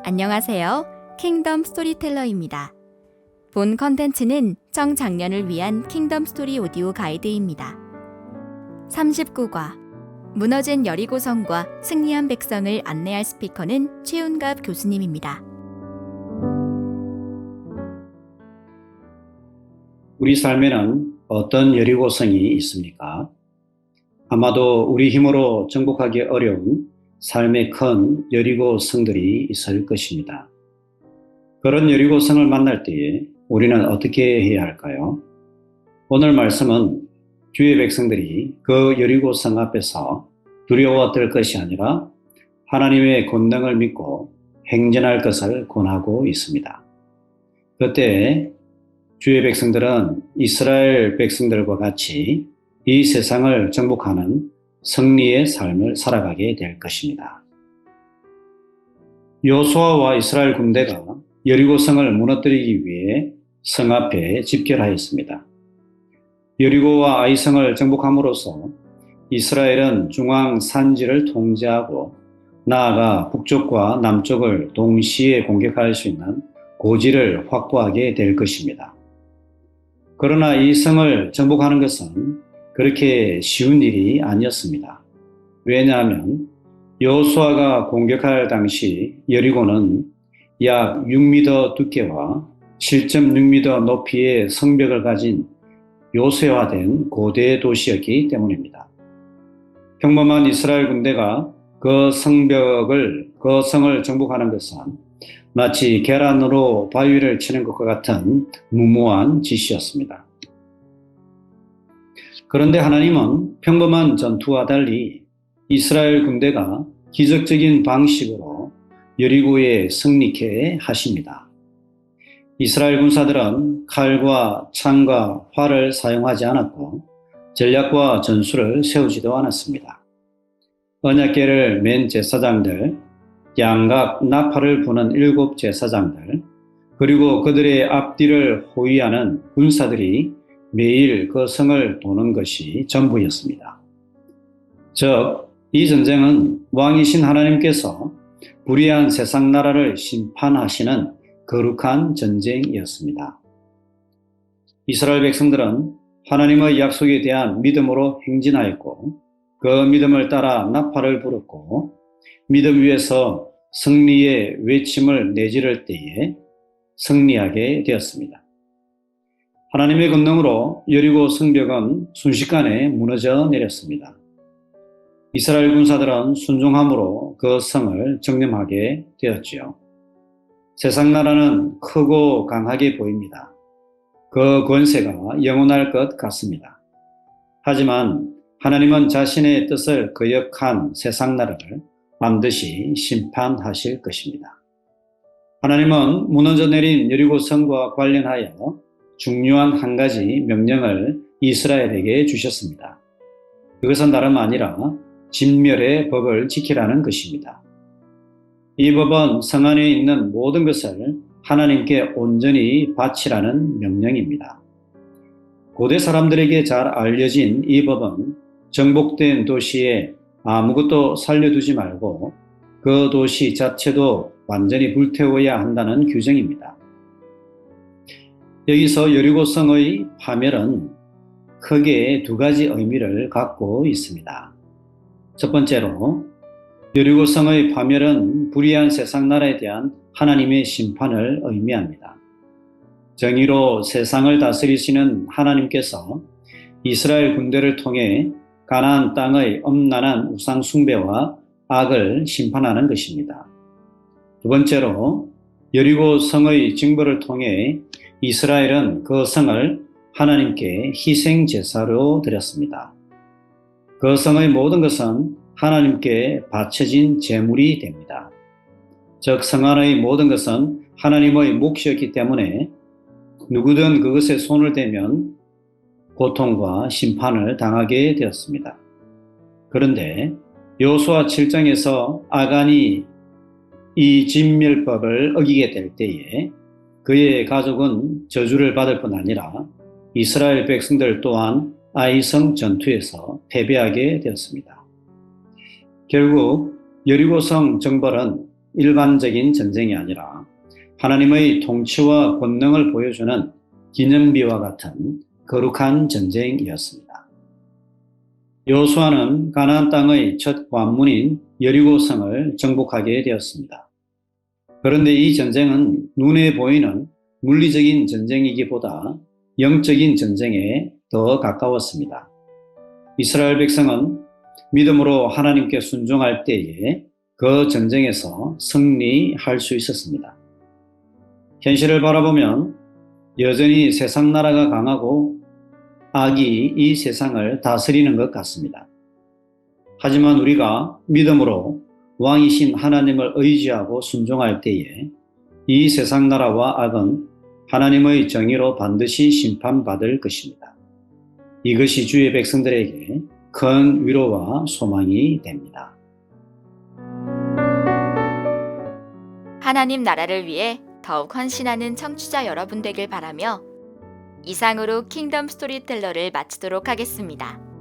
안녕하세요. 킹덤 스토리텔러입니다. 본 컨텐츠는 청장년을 위한 킹덤 스토리 오디오 가이드입니다. 39과 무너진 여리고성과 승리한 백성을 안내할 스피커는 최운갑 교수님입니다. 우리 삶에는 어떤 여리고성이 있습니까? 아마도 우리 힘으로 정복하기 어려운 삶의 큰 여리고성들이 있을 것입니다. 그런 여리고성을 만날 때에 우리는 어떻게 해야 할까요? 오늘 말씀은 주의 백성들이 그 여리고성 앞에서 두려워 떨 것이 아니라 하나님의 권능을 믿고 행진할 것을 권하고 있습니다. 그때 주의 백성들은 이스라엘 백성들과 같이 이 세상을 정복하는 승리의 삶을 살아가게 될 것입니다. 여호수아와 이스라엘 군대가 여리고성을 무너뜨리기 위해 성 앞에 집결하였습니다. 여리고와 아이성을 정복함으로써 이스라엘은 중앙 산지를 통제하고 나아가 북쪽과 남쪽을 동시에 공격할 수 있는 고지를 확보하게 될 것입니다. 그러나 이 성을 정복하는 것은 그렇게 쉬운 일이 아니었습니다. 왜냐하면 여호수아가 공격할 당시 여리고는 약 6m 두께와 7.6m 높이의 성벽을 가진 요새화된 고대 도시였기 때문입니다. 평범한 이스라엘 군대가 그 성을 정복하는 것은 마치 계란으로 바위를 치는 것과 같은 무모한 짓이었습니다. 그런데 하나님은 평범한 전투와 달리 이스라엘 군대가 기적적인 방식으로 여리고에 승리케 하십니다. 이스라엘 군사들은 칼과 창과 활을 사용하지 않았고 전략과 전술을 세우지도 않았습니다. 언약궤를 맨 제사장들, 양각 나팔을 부는 7 제사장들, 그리고 그들의 앞뒤를 호위하는 군사들이 매일 그 성을 도는 것이 전부였습니다. 즉, 이 전쟁은 왕이신 하나님께서 불의한 세상 나라를 심판하시는 거룩한 전쟁이었습니다. 이스라엘 백성들은 하나님의 약속에 대한 믿음으로 행진하였고 그 믿음을 따라 나팔을 불었고 믿음 위에서 승리의 외침을 내지를 때에 승리하게 되었습니다. 하나님의 권능으로 여리고 성벽은 순식간에 무너져 내렸습니다. 이스라엘 군사들은 순종함으로 그 성을 정림하게 되었지요. 세상 나라는 크고 강하게 보입니다. 그 권세가 영원할 것 같습니다. 하지만 하나님은 자신의 뜻을 거역한 세상 나라를 반드시 심판하실 것입니다. 하나님은 무너져 내린 여리고 성과 관련하여 중요한 한 가지 명령을 이스라엘에게 주셨습니다. 그것은 다름 아니라 진멸의 법을 지키라는 것입니다. 이 법은 성 안에 있는 모든 것을 하나님께 온전히 바치라는 명령입니다. 고대 사람들에게 잘 알려진 이 법은 정복된 도시에 아무것도 살려두지 말고 그 도시 자체도 완전히 불태워야 한다는 규정입니다. 여기서 여리고성의 파멸은 크게 2가지 의미를 갖고 있습니다. 첫 번째로 여리고성의 파멸은 불의한 세상 나라에 대한 하나님의 심판을 의미합니다. 정의로 세상을 다스리시는 하나님께서 이스라엘 군대를 통해 가나안 땅의 엄란한 우상 숭배와 악을 심판하는 것입니다. 두 번째로 여리고 성의 징벌을 통해 이스라엘은 그 성을 하나님께 희생 제사로 드렸습니다. 그 성의 모든 것은 하나님께 바쳐진 제물이 됩니다. 즉 성 안의 모든 것은 하나님의 몫이었기 때문에 누구든 그것에 손을 대면 고통과 심판을 당하게 되었습니다. 그런데 여호수아 7장에서 아간이 이 진멸법을 어기게 될 때에 그의 가족은 저주를 받을 뿐 아니라 이스라엘 백성들 또한 아이성 전투에서 패배하게 되었습니다. 결국 여리고성 정벌은 일반적인 전쟁이 아니라 하나님의 통치와 권능을 보여주는 기념비와 같은 거룩한 전쟁이었습니다. 여호수아는 가나안 땅의 첫 관문인 여리고성을 정복하게 되었습니다. 그런데 이 전쟁은 눈에 보이는 물리적인 전쟁이기보다 영적인 전쟁에 더 가까웠습니다. 이스라엘 백성은 믿음으로 하나님께 순종할 때에 그 전쟁에서 승리할 수 있었습니다. 현실을 바라보면 여전히 세상 나라가 강하고 악이 이 세상을 다스리는 것 같습니다. 하지만 우리가 믿음으로 왕이신 하나님을 의지하고 순종할 때에 이 세상 나라와 악은 하나님의 정의로 반드시 심판받을 것입니다. 이것이 주의 백성들에게 큰 위로와 소망이 됩니다. 하나님 나라를 위해 더욱 헌신하는 청취자 여러분 되길 바라며 이상으로 킹덤 스토리텔러를 마치도록 하겠습니다.